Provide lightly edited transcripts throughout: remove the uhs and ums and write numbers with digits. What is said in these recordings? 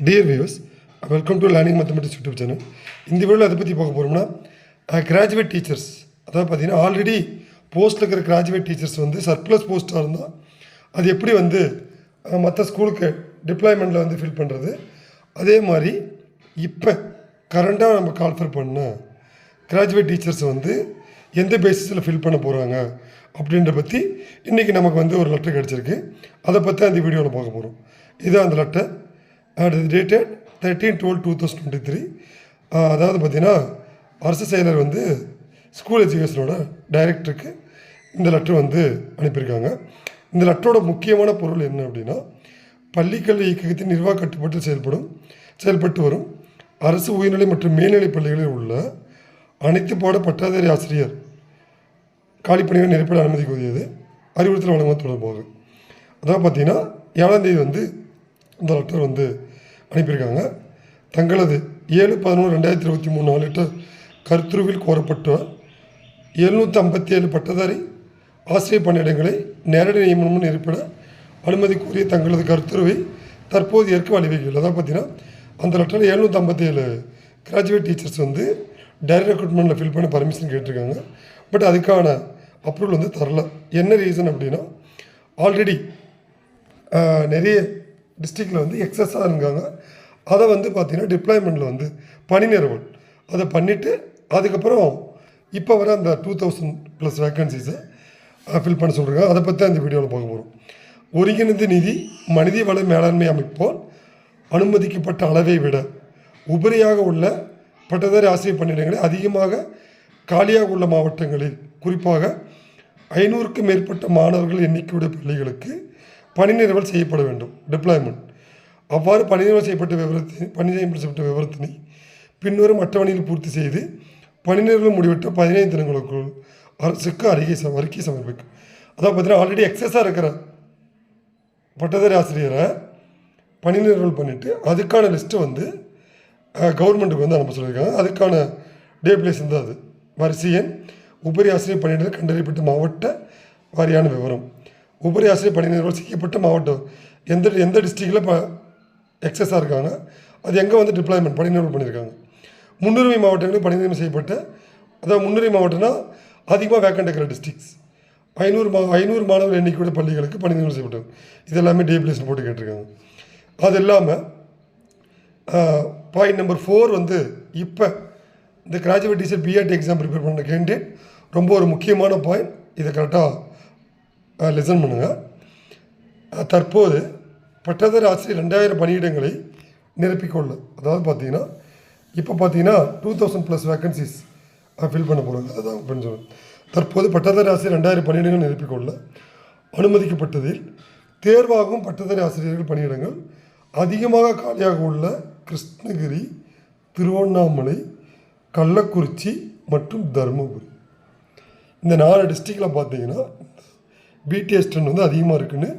Dear viewers, welcome to learning mathematics YouTube channel. இந்த வீடியோவில் அதை பற்றி பார்க்க போகிறோம்னா கிராஜுவேட் டீச்சர்ஸ், அதாவது பார்த்தீங்கன்னா ஆல்ரெடி போஸ்ட்டில் இருக்கிற கிராஜுவேட் டீச்சர்ஸ் வந்து சர்ப்ளஸ் போஸ்ட்டாக இருந்தால் அது எப்படி வந்து மற்ற ஸ்கூலுக்கு டிப்ளாய்மெண்ட்டில் வந்து ஃபில் பண்ணுறது, அதே மாதிரி இப்போ கரண்டாக நம்ம கால்ஃபர் பண்ண கிராஜுவேட் டீச்சர்ஸ் வந்து எந்த பேசிஸில் ஃபில் பண்ண போகிறாங்க அப்படின்ற பற்றி இன்றைக்கி நமக்கு வந்து ஒரு லெட்டர் கிடச்சிருக்கு. அதை பற்றி அந்த வீடியோவில் பார்க்க போகிறோம். இதுதான் அந்த லெட்டர். டேட்டட் 13/12/2023. அதாவது பார்த்திங்கன்னா அரசு செயலர் வந்து ஸ்கூல் எஜுகேஷனோட டைரக்டருக்கு இந்த லெட்டர் வந்து அனுப்பியிருக்காங்க. இந்த லெட்டரோட முக்கியமான பொருள் என்ன அப்படின்னா, பள்ளிக்கல்வி இயக்கத்தின் நிர்வாக கட்டுப்பாட்டில் செயல்பட்டு வரும் அரசு உயர்நிலை மற்றும் மேல்நிலை பள்ளிகளில் உள்ள அனைத்து பாட பட்டாதாரி ஆசிரியர் காலிப்பணிகள் நிரப்பட அனுமதி கோரியது அறிவுறுத்தல் வழங்குவது தொடர்பாக. அதாவது பார்த்திங்கன்னா 7ஆம் தேதி வந்து இந்த லெட்டர் வந்து அனுப்பியிருக்காங்க. தங்களது 7/11/2023 நாளிட்ட கருத்துருவில் கோரப்பட்ட 757 பட்டதாரி ஆசிரியர் பணியிடங்களை நேரடி நியமனமும் நிரப்பிட அனுமதி கோரிய தங்களது கருத்துருவை தற்போது ஏற்க வழிவகைகள். அதாவது பார்த்தீங்கன்னா அந்த லெட்டரில் 757 கிராஜுவேட் டீச்சர்ஸ் வந்து டைரக்ட் ரெக்ரூட்மெண்ட்டில் ஃபில் பண்ண பர்மிஷன் கேட்டிருக்காங்க. பட் அதுக்கான அப்ரூவல் வந்து தரல. என்ன ரீசன் அப்படின்னா, ஆல்ரெடி நிறைய டிஸ்ட்ரிக்டில் வந்து எக்ஸஸாக இருக்காங்க. அதை வந்து பார்த்திங்கன்னா டிப்ளாய்மெண்ட்டில் வந்து பணி நிறுவல் அதை பண்ணிவிட்டு அதுக்கப்புறம் இப்போ வர அந்த 2000+ வேக்கன்சிஸை ஃபில் பண்ண சொல்கிறாங்க. அதை பற்றி அந்த வீடியோவில் பார்க்க போகிறோம். ஒருங்கிணைந்த நிதி மனித வள மேலாண்மை அமைப்பால் அனுமதிக்கப்பட்ட அளவை விட உபரியாக உள்ள பட்டதாரி ஆசிரியர் பணியிடங்களை அதிகமாக காலியாக உள்ள மாவட்டங்களில் குறிப்பாக 500க்கும் மேற்பட்ட மாணவர்கள் எண்ணிக்கையுடைய பள்ளிகளுக்கு பணி நிறுவல் செய்யப்பட வேண்டும். டிப்ளாய்மெண்ட் அவ்வாறு பணி நிறுவல் செய்யப்பட்ட விவரத்தினை பின்வரும் அட்டவணையில் பூர்த்தி செய்து பணி நிறுவல் முடிவிட்ட 15 தினங்களுக்குள் அரசுக்கு அறிக்கை சமர்ப்பிக்கும். அதாவது பார்த்தீங்கன்னா ஆல்ரெடி எக்ஸஸாக இருக்கிற பட்டதாரி ஆசிரியரை பணி நிறுவல் பண்ணிவிட்டு அதுக்கான லிஸ்ட்டு வந்து கவர்மெண்ட்டுக்கு வந்து அனுப்ப சொல்லியிருக்காங்க. அதுக்கான டேபிளேஷன் தான் அது. வரிசை எண், உபரி ஆசிரியர் பணியிடத்தில் கண்டறியப்பட்ட மாவட்ட வாரியான விவரம், உபரி ஆசிரியர் பணி நிறுவல் செய்யப்பட்ட மாவட்டம் எந்த டிஸ்ட்ரிக்டில் இப்போ எக்ஸஸாக இருக்காங்க, அது எங்கே வந்து டிப்ளாய்மெண்ட் பணி நிறுவல் பண்ணியிருக்காங்க. முன்னுரிமை மாவட்டங்களுக்கு பணி நிறுவனம் செய்யப்பட்ட, அதாவது முன்னுரிமை மாவட்டம்னா அதிகமாக வேக்கண்ட் இருக்கிற டிஸ்ட்ரிக்ஸ் 500 மாணவர் எண்ணிக்கையோட பள்ளிகளுக்கு பணி நிறுவனம் செய்யப்பட்டது. இது எல்லாமே டேபிளேஷன் போட்டு கேட்டிருக்காங்க. அது இல்லாமல் பாயிண்ட் நம்பர் 4 வந்து இப்போ இந்த graduate teacher BEd exam prepare பண்ண கேண்டிடேட் ரொம்ப ஒரு முக்கியமான பாயிண்ட். இதை கரெக்டாக லிசன் பண்ணுங்கள். தற்போது பட்டதாரி ஆசிரியர் 2000 பணியிடங்களை நிரப்பிக்கொள்ள, அதாவது பார்த்தீங்கன்னா இப்போ பார்த்தீங்கன்னா 2000+ வேக்கன்சிஸ் ஃபில் பண்ண போகிறாங்க. அதுதான் அப்படின்னு சொல்லுவேன். தற்போது பட்டதாரி ஆசிரியர் 2000 பணியிடங்கள் நிரப்பிக்கொள்ள அனுமதிக்கப்பட்டதில் தேர்வாகும் பட்டதாரி ஆசிரியர்கள் பணியிடங்கள் அதிகமாக காலியாக உள்ள கிருஷ்ணகிரி, திருவண்ணாமலை, கள்ளக்குறிச்சி மற்றும் தருமபுரி, இந்த 4 டிஸ்ட்ரிக்டில் பார்த்தீங்கன்னா பிடிஎஸ்டன் வந்து அதிகமாக இருக்குதுன்னு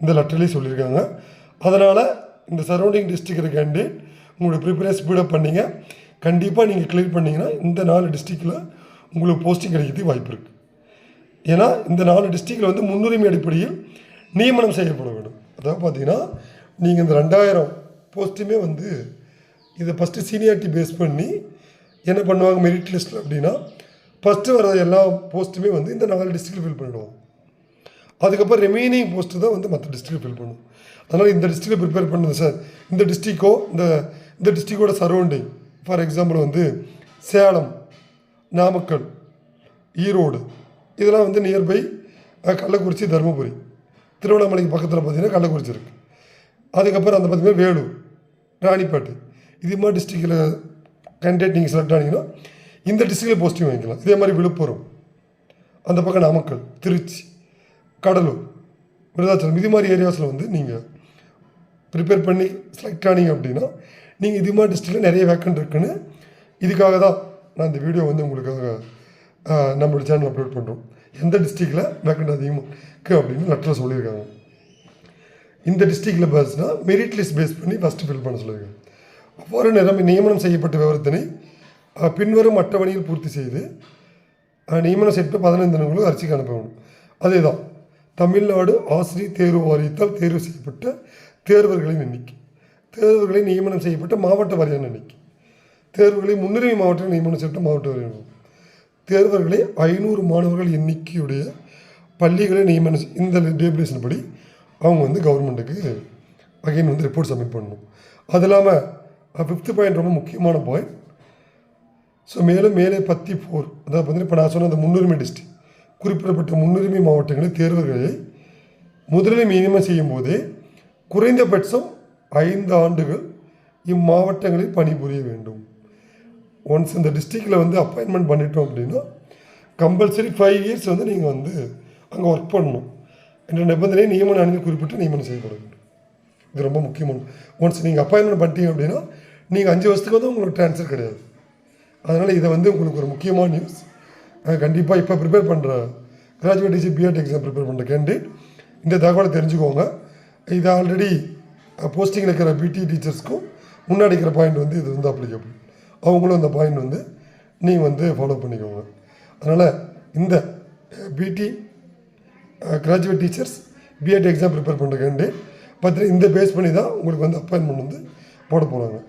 இந்த லெட்டர்லேயே சொல்லியிருக்காங்க. அதனால் இந்த சரௌண்டிங் டிஸ்ட்ரிக்ட் கேண்டிடேட் உங்களோட ப்ரிப்பரேஷன் ஸ்பீடப் பண்ணிங்க. கண்டிப்பாக நீங்கள் கிளியர் பண்ணிங்கன்னா இந்த 4 டிஸ்ட்ரிக்டில் உங்களுக்கு போஸ்டிங் கிடைக்கிறதுக்கு வாய்ப்பு இருக்குது. ஏன்னா இந்த 4 டிஸ்ட்ரிக்டில் வந்து முன்னுரிமை அடிப்படையில் நியமனம் செய்யப்பட வேண்டும். அதாவது பார்த்தீங்கன்னா நீங்கள் இந்த 2000 போஸ்ட்டுமே வந்து இதை ஃபஸ்ட்டு சீனியாரிட்டி பேஸ் பண்ணி என்ன பண்ணுவாங்க மெரிட் லிஸ்ட்டில் அப்படின்னா, ஃபஸ்ட்டு வர எல்லா போஸ்ட்டுமே வந்து இந்த 4 டிஸ்ட்ரிக்டில் ஃபில் பண்ணிவிடுவோம். அதுக்கப்புறம் ரிமைனிங் போஸ்ட்டு தான் வந்து மற்ற டிஸ்ட்ரிக்டில் ஃபில் பண்ணும். அதனால் இந்த டிஸ்ட்ரிக்டில் ப்ரிப்பேர் பண்ணுது சார், இந்த டிஸ்ட்ரிக்கோ இந்த டிஸ்ட்ரிக்டோட சரௌண்டிங், ஃபார் எக்ஸாம்பிள் வந்து சேலம், நாமக்கல், ஈரோடு, இதெல்லாம் வந்து நியர்பை கள்ளக்குறிச்சி, தருமபுரி, திருவண்ணாமலைக்கு பக்கத்தில் பார்த்திங்கன்னா கள்ளக்குறிச்சி இருக்குது. அதுக்கப்புறம் அந்த பார்த்திங்கன்னா வேலூர், ராணிப்பேட்டை, இது மாதிரி டிஸ்ட்ரிக்டில் கேண்டிடேட் நீங்கள் செலக்ட் ஆனீங்கன்னா இந்த டிஸ்ட்ரிக்டில் போஸ்டிங் வாங்கிக்கலாம். இதே மாதிரி விழுப்புரம், அந்த பக்கம் நாமக்கல், திருச்சி, கடலூர், விருதாச்சலம், இது மாதிரி ஏரியாஸில் வந்து நீங்கள் ப்ரிப்பேர் பண்ணி செலக்ட் ஆனீங்க அப்படின்னா நீங்கள் இது மாதிரி டிஸ்ட்ரிக்டில் நிறைய வேக்கண்ட் இருக்குன்னு, இதுக்காக தான் நான் இந்த வீடியோ வந்து உங்களுக்காக நம்மளோட சேனல் அப்லோட் பண்ணுறோம். எந்த டிஸ்ட்ரிக்டில் வேக்கண்ட் அதிகமாக இருக்குது அப்படின்னு லெட்டரில் சொல்லியிருக்காங்க. இந்த டிஸ்ட்ரிக்டில் பேஸ்னால் மெரிட் லிஸ்ட் பேஸ் பண்ணி ஃபஸ்ட்டு ஃபில் பண்ண சொல்லியிருக்காங்க. அவ்வாறு நியமனம் செய்யப்பட்ட விவரத்தினை பின்வரும் அட்டவணையில் பூர்த்தி செய்து நியமனம் செய்யப்பட்ட 15 தினங்களுக்கு அரசுக்கு அனுப்பணும். அதே தான் தமிழ்நாடு ஆசிரியர் தேர்வு வாரியத்தால் தேர்வு செய்யப்பட்ட தேர்வர்களின் எண்ணிக்கை. தேர்வுகளை நியமனம் செய்யப்பட்ட மாவட்ட வாரியான எண்ணிக்கை. தேர்வுகளை முன்னுரிமை மாவட்டத்தில் நியமனம் செய்யப்பட்ட மாவட்ட வாரியான தேர்வர்களை 500 மாணவர்கள் எண்ணிக்கையுடைய பள்ளிகளை நியமனம் இந்த டேபிளேஷன் படி அவங்க வந்து கவர்மெண்ட்டுக்கு அகைன் வந்து ரிப்போர்ட் சப்மிட் பண்ணணும். அது இல்லாமல் 5th பாயிண்ட் ரொம்ப முக்கியமான பாயிண்ட். ஸோ மேலே 14 அதாவது பார்த்தீங்கன்னா இப்போ நான் சொன்ன அந்த முன்னுரிமை டிஸ்ட்ரிக்ட் குறிப்பிடப்பட்ட முன்னுரிமை மாவட்டங்களில் தேர்வுகளை முதலில் நியமனம் செய்யும் போதே குறைந்தபட்சம் 5 ஆண்டுகள் இம்மாவட்டங்களில் பணிபுரிய வேண்டும். ஒன்ஸ் இந்த டிஸ்ட்ரிக்டில் வந்து அப்பாயின்மெண்ட் பண்ணிட்டோம் அப்படின்னா கம்பல்சரி 5 இயர்ஸ் வந்து நீங்கள் வந்து அங்கே ஒர்க் பண்ணணும் என்ற நிபந்தனையை நியமன ஆணையில் குறிப்பிட்டு நியமனம் செய்யப்பட வேண்டும். இது ரொம்ப முக்கியமான. ஒன்ஸ் நீங்கள் அப்பாயின்மெண்ட் பண்ணிட்டீங்க அப்படின்னா நீங்கள் 5 வருஷத்துக்கு வந்து உங்களுக்கு ட்ரான்ஸ்ஃபர் கிடையாது. அதனால் இதை வந்து உங்களுக்கு ஒரு முக்கியமான நியூஸ். கண்டிப்பாக இப்போ ப்ரிப்பேர் பண்ணுற graduate teacher BEd exam prepare பண்ணுற கேண்டிடேட் இந்த தகவலை தெரிஞ்சுக்கோங்க. இது ஆல்ரெடி போஸ்டிங்கில் இருக்கிற பிடி டீச்சர்ஸ்க்கும் முன்னாடி இருக்கிற பாயிண்ட் வந்து இது வந்து அப்ளிகபிள். அவங்களும் அந்த பாயிண்ட் வந்து நீங்கள் வந்து ஃபாலோ பண்ணிக்கோங்க. அதனால் இந்த BT graduate teachers BEd exam prepare பண்ணுற கேண்டிடேட் பார்த்தீங்கன்னா இந்த பேஸ் பண்ணி தான் உங்களுக்கு வந்து அப்பாயின்மெண்ட் வந்து போட போகிறாங்க.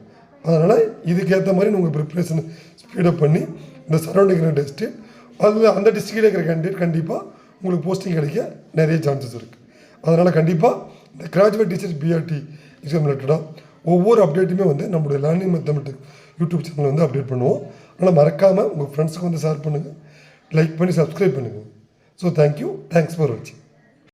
அதனால் இதுக்கேற்ற மாதிரி உங்கள் ப்ரிப்ரேஷன் ஸ்பீடப் பண்ணி இந்த சரௌண்டிங் இருக்கிற டிஸ்ட்ரிக்ட் அதில் அந்த டிஸ்ட்ரிக்டில் இருக்கிற கேண்டிடேட் கண்டிப்பாக உங்களுக்கு போஸ்டிங் கிடைக்க நிறைய சான்சஸ் இருக்குது. அதனால் கண்டிப்பாக இந்த கிராஜுவேட் டீச்சர்ஸ் பிஆர்டி எக்ஸாம் ரிலேட்டடாக ஒவ்வொரு அப்டேட்டுமே வந்து நம்மளுடைய லேர்னிங் மேத்தமெட்டிக்ஸ் யூடியூப் சேனலில் வந்து அப்டேட் பண்ணுவோம். அதனால் மறக்காமல் உங்கள் ஃப்ரெண்ட்ஸுக்கு வந்து ஷேர் பண்ணுங்கள், லைக் பண்ணி சப்ஸ்கிரைப் பண்ணுங்கள். ஸோ தேங்க்யூ, தேங்க்ஸ் ஃபார் வாட்சிங்.